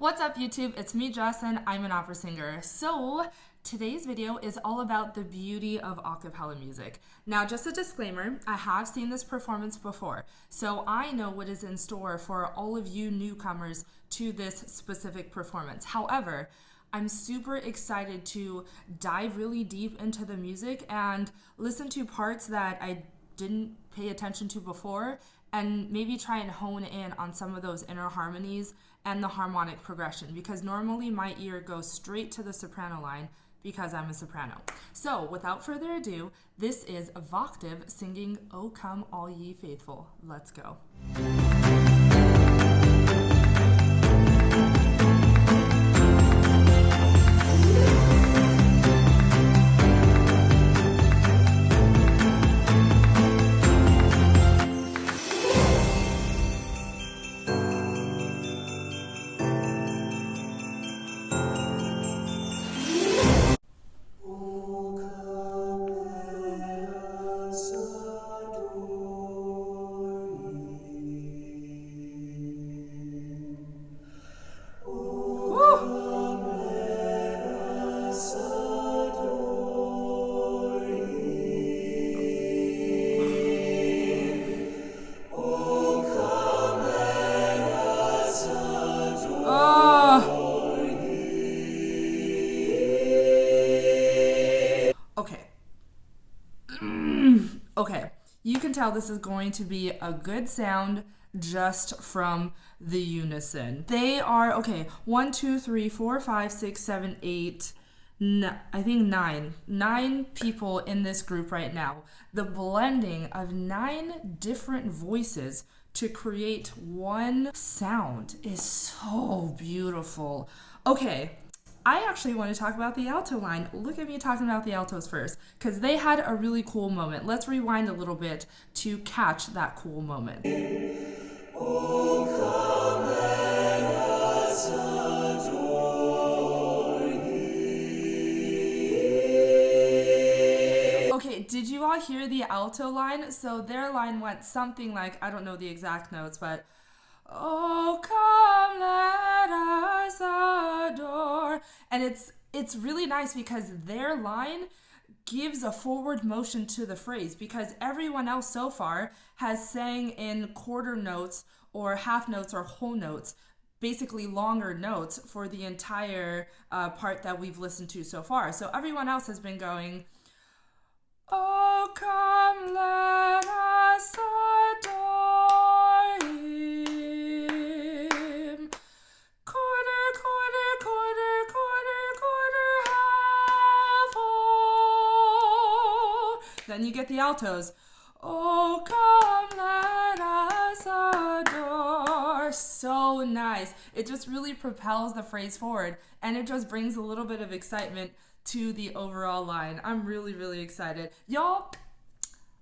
What's up YouTube? It's me, Jess, and I'm an opera singer. So today's video is all about the beauty of a cappella music. Now, just a disclaimer, I have seen this performance before, so I know what is in store for all of you newcomers to this specific performance. However, I'm super excited to dive really deep into the music and listen to parts that I didn't pay attention to before, and maybe try and hone in on some of those inner harmonies and the harmonic progression, because normally my ear goes straight to the soprano line because I'm a soprano. So without further ado, this is Voctave singing "O Come All Ye Faithful." Let's go. Okay, you can tell this is going to be a good sound just from the unison. They are, okay, 1, 2, 3, 4, 5, 6, 7, 8, I think 9. 9 people in this group right now. The blending of 9 different voices to create one sound is so beautiful. Okay. I actually want to talk about the alto line. Look at me talking about the altos first, because they had a really cool moment. Let's rewind a little bit to catch that cool moment. Oh, come let us adore Thee. Okay, did you all hear the alto line? So their line went something like, I don't know the exact notes, but oh, come let us adore. And it's really nice because their line gives a forward motion to the phrase, because everyone else so far has sang in quarter notes or half notes or whole notes, basically longer notes for the entire part that we've listened to so far. So everyone else has been going, oh, come let us adore Him. Quarter, quarter, quarter, quarter, quarter, half whole. Then you get the altos. Oh, come let us adore. So nice. It just really propels the phrase forward, and it just brings a little bit of excitement to the overall line. I'm really, really excited. Y'all,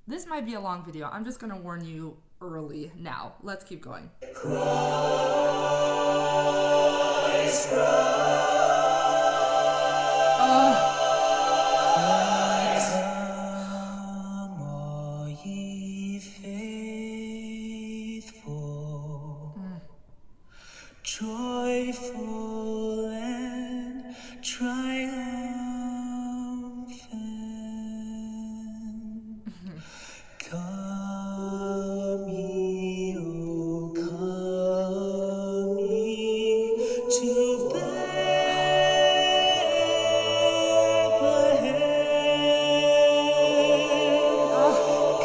this might be a long video. I'm just gonna warn you early now. Let's keep going. Christ, Come all ye faithful, joyful and triumphant. Come ye, O come ye to Bethlehem.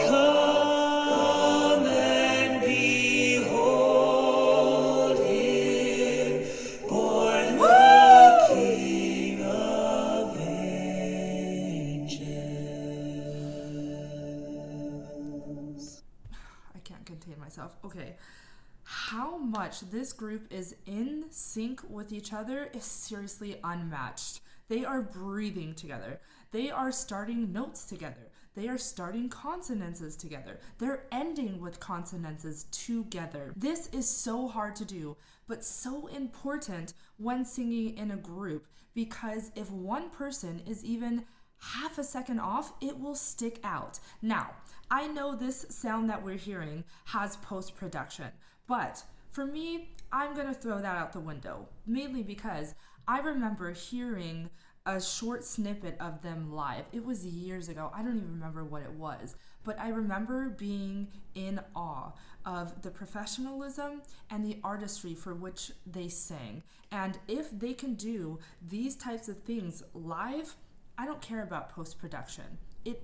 Come and behold Him, born the King of angels. I can't contain myself. Okay. How much this group is in sync with each other is seriously unmatched. They are breathing together. They are starting notes together. They are starting consonances together. They're ending with consonances together. This is so hard to do, but so important when singing in a group, because if one person is even half a second off, it will stick out. Now, I know this sound that we're hearing has post-production, but For me, I'm gonna throw that out the window, mainly because I remember hearing a short snippet of them live. It was years ago. I don't even remember what it was, but I remember being in awe of the professionalism and the artistry for which they sang. And if they can do these types of things live, I don't care about post-production. It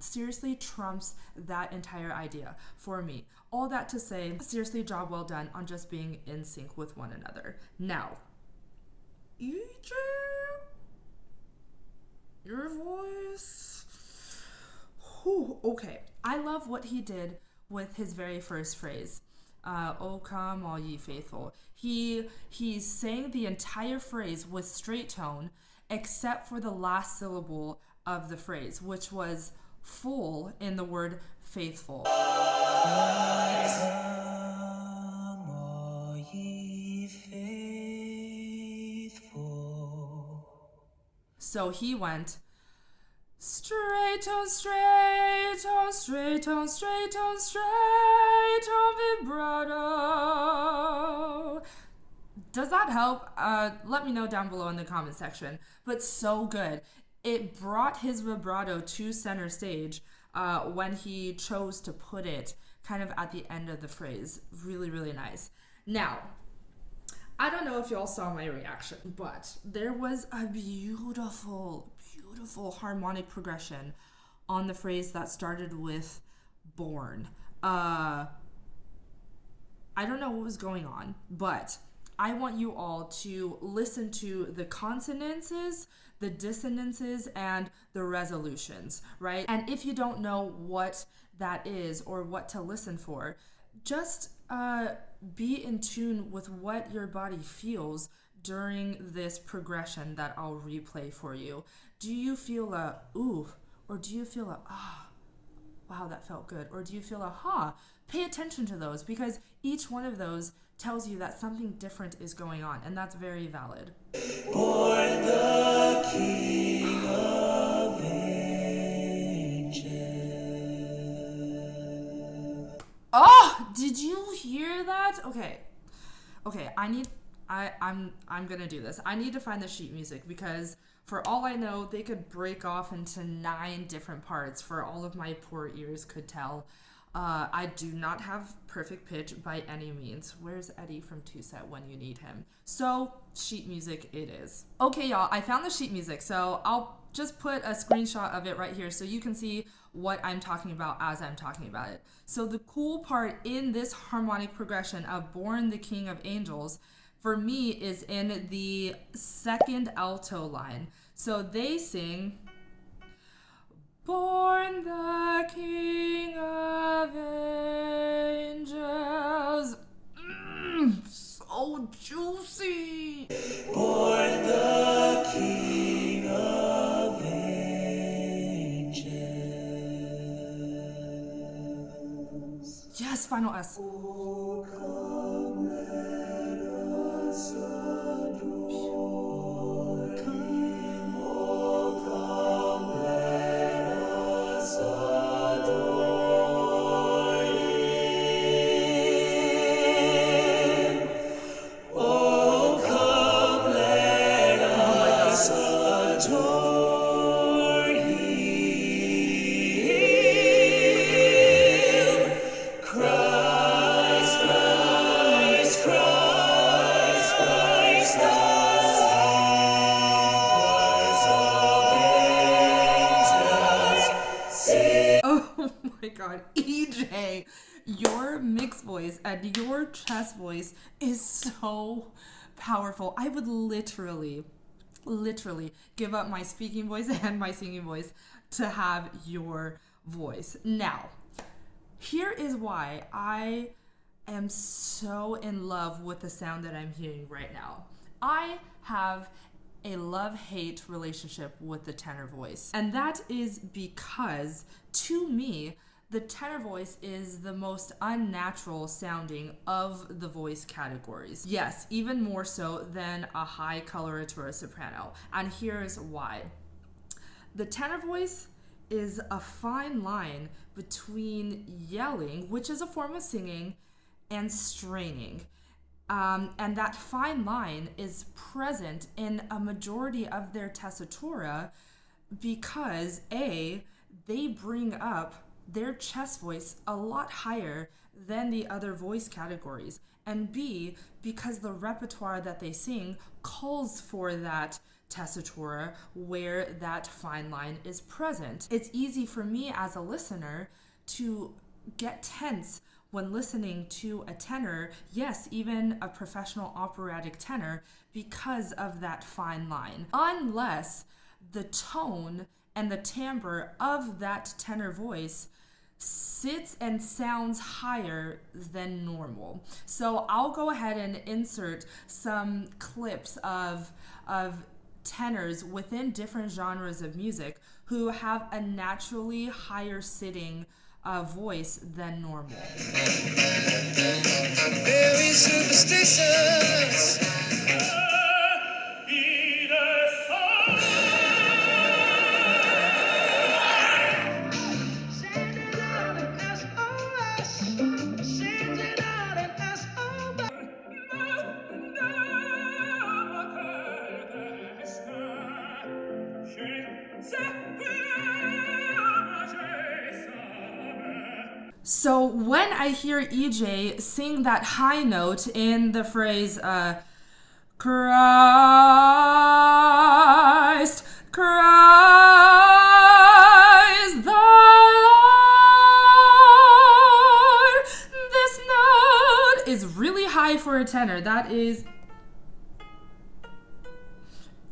seriously trumps that entire idea for me. All that to say, seriously, job well done on just being in sync with one another. Now, EJ, your voice. Whew, okay, I love what he did with his very first phrase. Oh come all ye faithful. He sang the entire phrase with straight tone, except for the last syllable of the phrase, which was full in the word faithful. Come all ye faithful. So he went straight on, straight on, straight on, straight on, straight on vibrato. Does that help? Let me know down below in the comment section. But so good. It brought his vibrato to center stage when he chose to put it kind of at the end of the phrase. Really, really nice. Now, I don't know if y'all saw my reaction, but there was a beautiful, beautiful harmonic progression on the phrase that started with born. I don't know what was going on, but I want you all to listen to the consonances, the dissonances, and the resolutions, right? And if you don't know what that is or what to listen for, just be in tune with what your body feels during this progression that I'll replay for you. Do you feel a ooh, or do you feel a ah? Wow, that felt good. Or do you feel a ha? Pay attention to those, because each one of those tells you that something different is going on, and that's very valid. Born the King of Ages. Oh, did you hear that? Okay, I'm gonna do this. I need to find the sheet music, because for all I know, they could break off into 9 different parts, for all of my poor ears could tell. I do not have perfect pitch by any means. Where's Eddie from Two Set when you need him? So, sheet music it is. Okay, y'all, I found the sheet music, so I'll just put a screenshot of it right here so you can see what I'm talking about as I'm talking about it. So the cool part in this harmonic progression of Born the King of Angels, for me, is in the second alto line. So they sing, born the King of Angels. So juicy. Born the King of Angels. Yes, final S. Oh, come let us adore Him. Oh, come let us adore Him. Oh, come let us adore Him. Christ, Christ, Christ, Christ, the voice of angels, sing. Oh my god, EJ, your mixed voice and your chest voice is so powerful. I would literally give up my speaking voice and my singing voice to have your voice. Now, here is why I am so in love with the sound that I'm hearing right now. I have a love-hate relationship with the tenor voice, and that is because, to me, the tenor voice is the most unnatural sounding of the voice categories. Yes, even more so than a high coloratura soprano, and here's why. The tenor voice is a fine line between yelling, which is a form of singing, and straining. And that fine line is present in a majority of their tessitura because A, they bring up their chest voice a lot higher than the other voice categories, and B, because the repertoire that they sing calls for that tessitura where that fine line is present. It's easy for me as a listener to get tense when listening to a tenor, yes, even a professional operatic tenor, because of that fine line. Unless the tone and the timbre of that tenor voice sits and sounds higher than normal. So I'll go ahead and insert some clips of tenors within different genres of music who have a naturally higher sitting voice than normal. Very superstitious. So when I hear EJ sing that high note in the phrase, Christ, Christ the Lord, this note is really high for a tenor. That is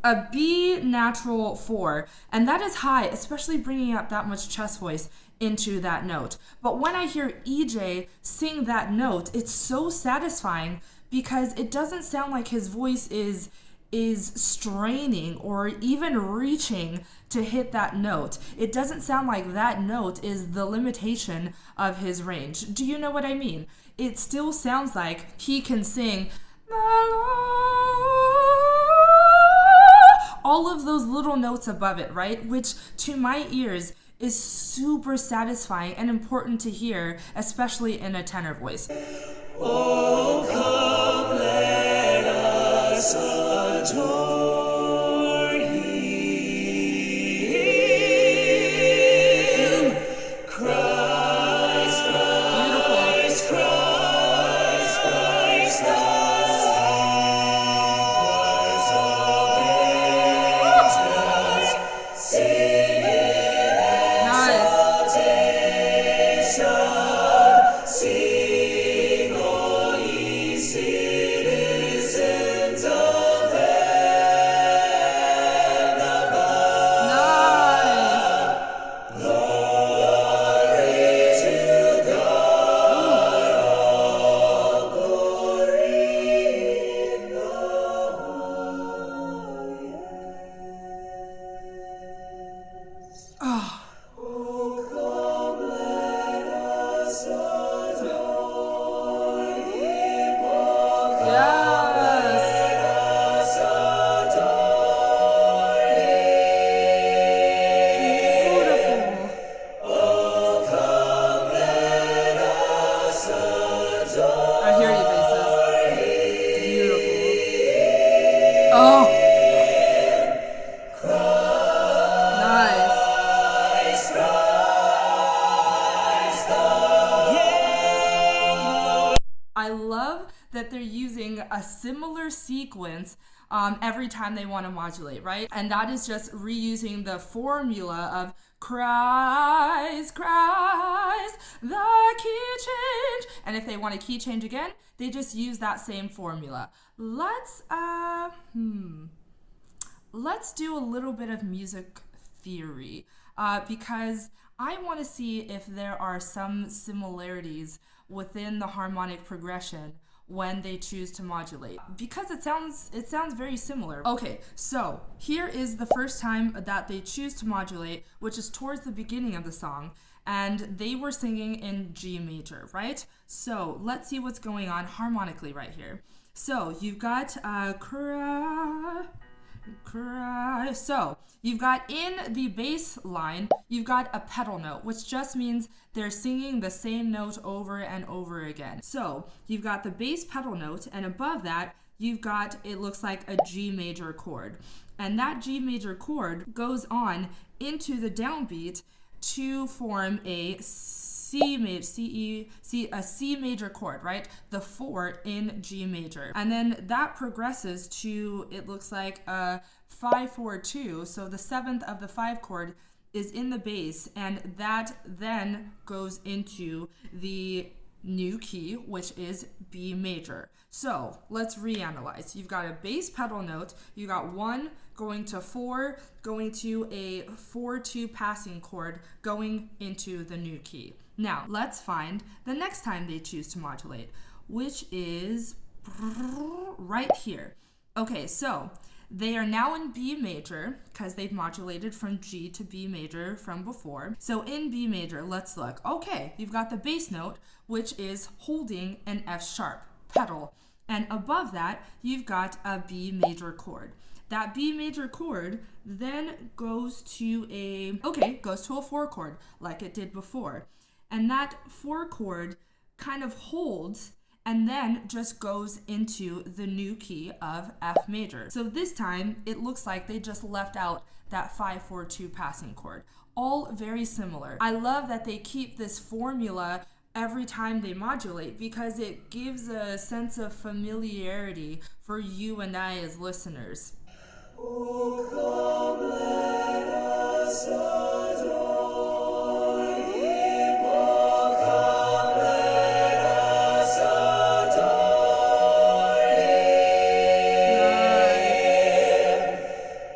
a B natural 4, and that is high, especially bringing up that much chest voice into that note. But when I hear EJ sing that note, it's so satisfying because it doesn't sound like his voice is straining or even reaching to hit that note. It doesn't sound like that note is the limitation of his range. Do you know what I mean? It still sounds like he can sing all of those little notes above it, right? Which to my ears is super satisfying and important to hear, especially in a tenor voice. Oh, come, let us adore Him. Christ, Christ, Christ, Christ, the voice of angels singing. Sing, all ye citizens of heaven above. Glory to God, all glory in the highest. Oh. That they're using a similar sequence every time they want to modulate, right? And that is just reusing the formula of Christ, Christ, the key change. And if they want a key change again, they just use that same formula. Let's do a little bit of music theory because I want to see if there are some similarities within the harmonic progression when they choose to modulate, because it sounds very similar. Okay, so here is the first time that they choose to modulate, which is towards the beginning of the song, and they were singing in G major, right? So let's see what's going on harmonically right here. So you've got cry. So you've got in the bass line, you've got a pedal note, which just means they're singing the same note over and over again. So you've got the bass pedal note, and above that, you've got, it looks like a G major chord. And that G major chord goes on into the downbeat to form a C major chord, right? The 4 in G major. And then that progresses to, it looks like a 5-4-2. So the 7th of the 5 chord is in the bass, and that then goes into the new key, which is B major. So let's reanalyze. You've got a bass pedal note, you got 1 going to 4, going to a 4-2 passing chord, going into the new key. Now let's find the next time they choose to modulate, which is right here. Okay, so they are now in B major because they've modulated from G to B major from before. So in B major, let's look. Okay, you've got the bass note, which is holding an F sharp pedal. And above that, you've got a B major chord. That B major chord then goes to a 4 chord like it did before. And that 4 chord kind of holds and then just goes into the new key of F major. So this time, it looks like they just left out that 5-4-2 passing chord. All very similar. I love that they keep this formula every time they modulate because it gives a sense of familiarity for you and I as listeners. Oh, come let us adore him. Oh, come let us adore him.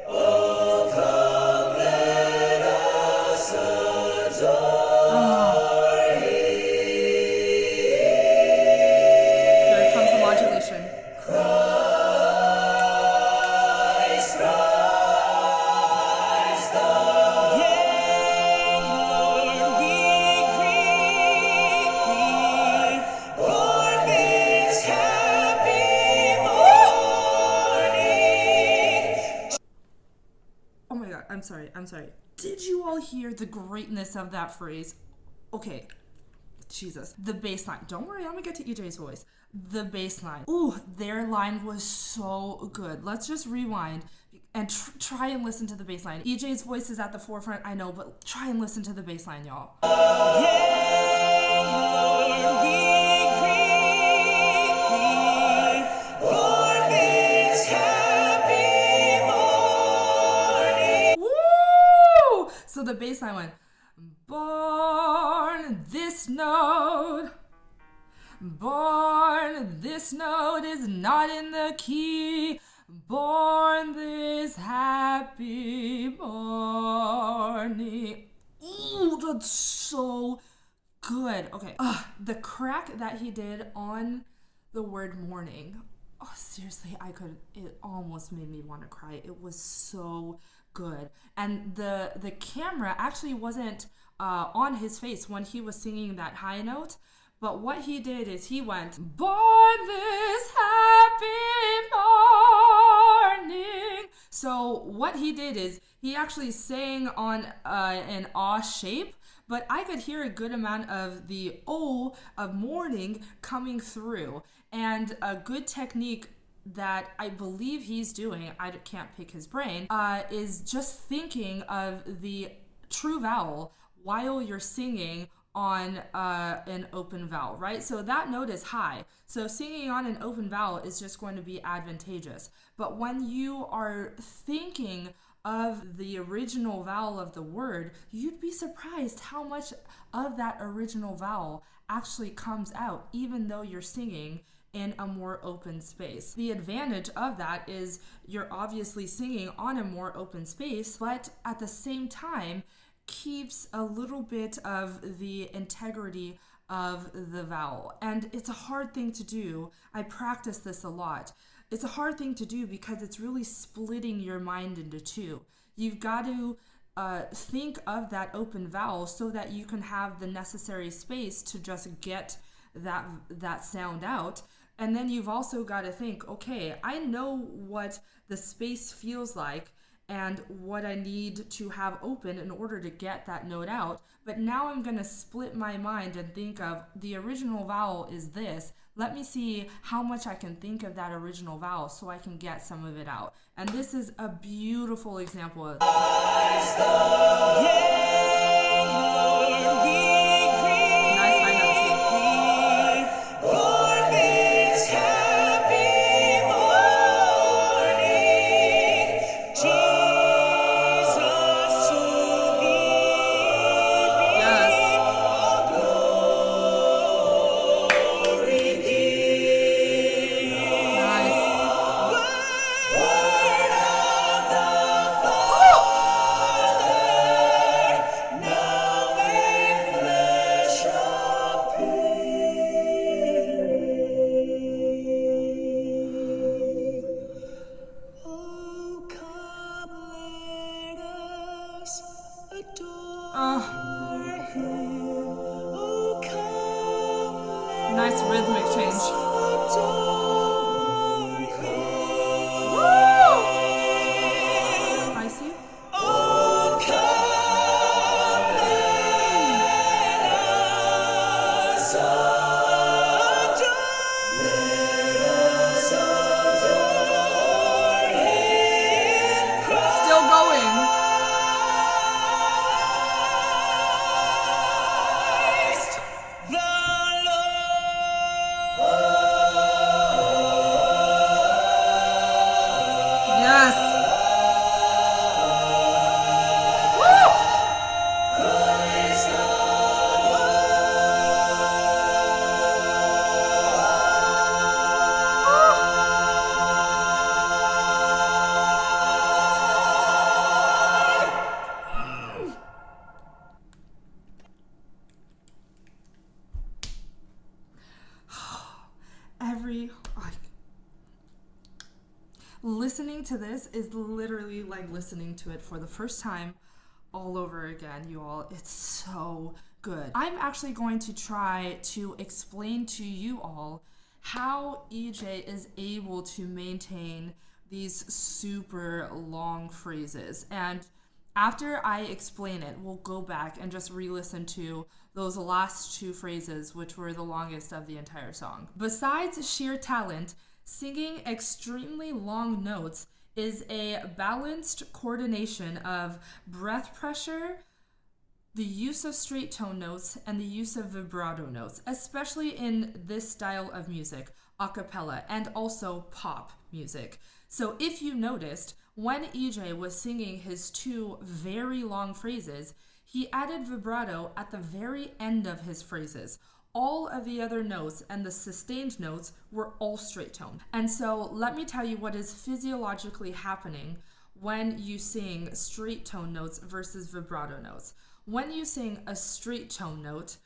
Oh, come let us adore him. Here comes the modulation. I'm sorry. Did you all hear the greatness of that phrase? Okay, Jesus. The bass line. Don't worry, I'm gonna get to EJ's voice. The bass line. Ooh, their line was so good. Let's just rewind and try and listen to the bass line. EJ's voice is at the forefront, I know, but try and listen to the bass line, y'all. So the bass line went, born this note is not in the key, born this happy morning. Ooh, that's so good. Okay, the crack that he did on the word morning, oh, seriously, it almost made me want to cry. It was so good. And the camera actually wasn't on his face when he was singing that high note, but what he did is he went, born this happy morning. So what he did is he actually sang on an ah shape, but I could hear a good amount of the O of morning coming through. And a good technique that I believe he's doing, I can't pick his brain, is just thinking of the true vowel while you're singing on an open vowel, right? So that note is high. So singing on an open vowel is just going to be advantageous. But when you are thinking of the original vowel of the word, you'd be surprised how much of that original vowel actually comes out, even though you're singing in a more open space. The advantage of that is you're obviously singing on a more open space, but at the same time keeps a little bit of the integrity of the vowel. And it's a hard thing to do. I practice this a lot. It's a hard thing to do because it's really splitting your mind into two. You've got to think of that open vowel so that you can have the necessary space to just get that sound out. And then you've also got to think, okay, I know what the space feels like and what I need to have open in order to get that note out. But now I'm going to split my mind and think of the original vowel is this. Let me see how much I can think of that original vowel so I can get some of it out. And this is a beautiful example of nice high note too. Nice rhythmic change. Woo! I see. Still going. Listening to this is literally like listening to it for the first time all over again, you all. It's so good. I'm actually going to try to explain to you all how EJ is able to maintain these super long phrases. And after I explain it, we'll go back and just re-listen to those last two phrases, which were the longest of the entire song. Besides sheer talent, singing extremely long notes is a balanced coordination of breath pressure, the use of straight tone notes, and the use of vibrato notes, especially in this style of music, a cappella, and also pop music. So if you noticed, when EJ was singing his two very long phrases, he added vibrato at the very end of his phrases. All of the other notes and the sustained notes were all straight tone. And so let me tell you what is physiologically happening when you sing straight tone notes versus vibrato notes. When you sing a straight tone note,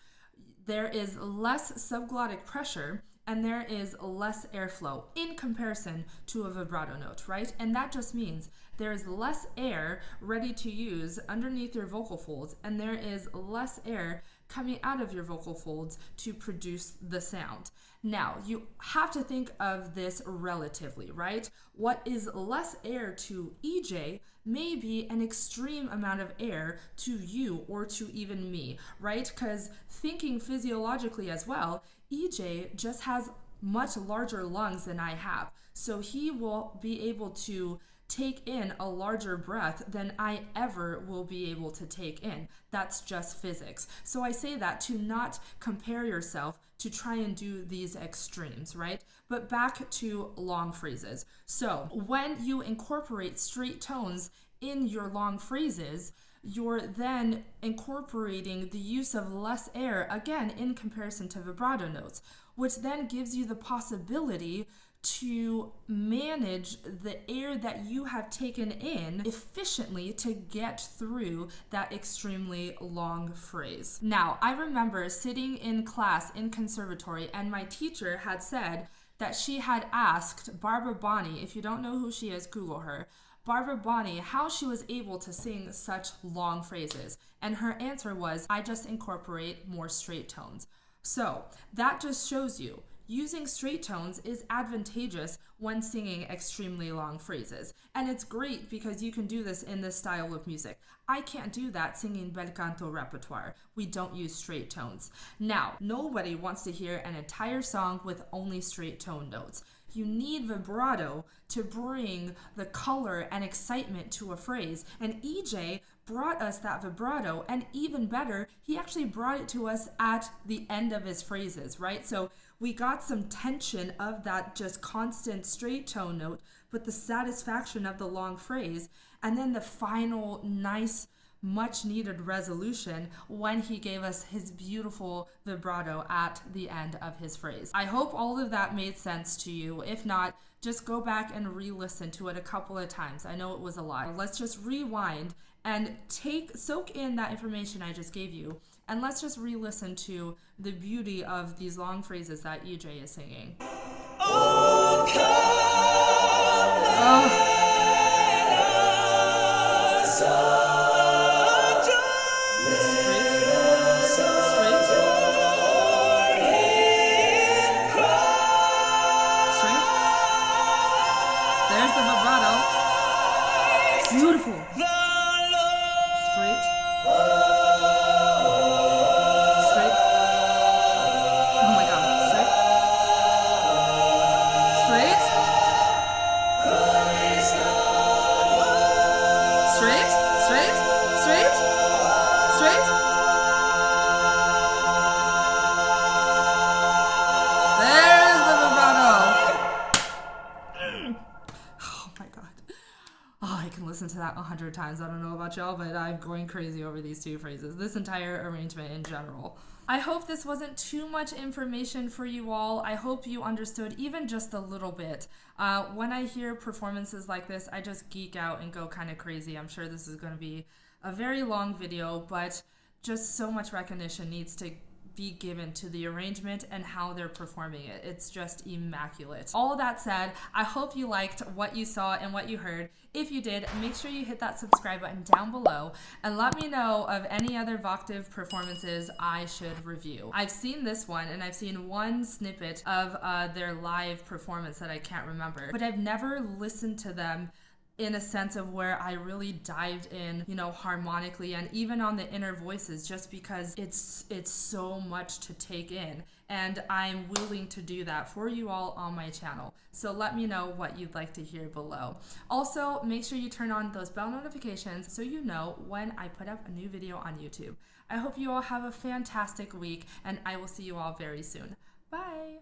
there is less subglottic pressure and there is less airflow in comparison to a vibrato note, right? And that just means there is less air ready to use underneath your vocal folds, and there is less air coming out of your vocal folds to produce the sound. Now, you have to think of this relatively, right? What is less air to EJ may be an extreme amount of air to you or to even me, right? Because thinking physiologically as well, EJ just has much larger lungs than I have. So he will be able to take in a larger breath than I ever will be able to take in. That's just physics. So I say that to not compare yourself to try and do these extremes, right? But back to long phrases. So when you incorporate straight tones in your long phrases, you're then incorporating the use of less air, again, in comparison to vibrato notes, which then gives you the possibility to manage the air that you have taken in efficiently to get through that extremely long phrase. Now, I remember sitting in class in conservatory and my teacher had said that she had asked Barbara Bonney, if you don't know who she is, Google her, Barbara Bonney, how she was able to sing such long phrases. And her answer was, I just incorporate more straight tones. So that just shows you, using straight tones is advantageous when singing extremely long phrases. And it's great because you can do this in this style of music. I can't do that singing bel canto repertoire. We don't use straight tones. Now, nobody wants to hear an entire song with only straight tone notes. You need vibrato to bring the color and excitement to a phrase. And EJ brought us that vibrato, and even better, he actually brought it to us at the end of his phrases, right? So we got some tension of that just constant straight tone note, but the satisfaction of the long phrase, and then the final nice much needed resolution when he gave us his beautiful vibrato at the end of his phrase. I hope all of that made sense to you. If not, just go back and re-listen to it a couple of times. I know it was a lot. Let's just rewind and soak in that information I just gave you, and let's just re-listen to the beauty of these long phrases that EJ is singing. Oh, There's the vibrato. Beautiful. Straight. Straight. Oh my god. Straight. Straight. Straight. Straight. Straight. Straight. There's the vibrato. Oh my god. Oh, I can listen to that 100 times. I don't know about y'all, but I'm going crazy over these two phrases, this entire arrangement in general. I hope this wasn't too much information for you all. I hope you understood even just a little bit. When I hear performances like this, I just geek out and go kind of crazy. I'm sure this is going to be a very long video, but just so much recognition needs to be given to the arrangement and how they're performing it. It's just immaculate. All that said, I hope you liked what you saw and what you heard. If you did, make sure you hit that subscribe button down below and let me know of any other Voctave performances I should review. I've seen this one and I've seen one snippet of their live performance that I can't remember, but I've never listened to them in a sense of where I really dived in, you know, harmonically and even on the inner voices, just because it's so much to take in, and I'm willing to do that for you all on my channel. So let me know what you'd like to hear below. Also, make sure you turn on those bell notifications so you know when I put up a new video on YouTube. I hope you all have a fantastic week, and I will see you all very soon. Bye!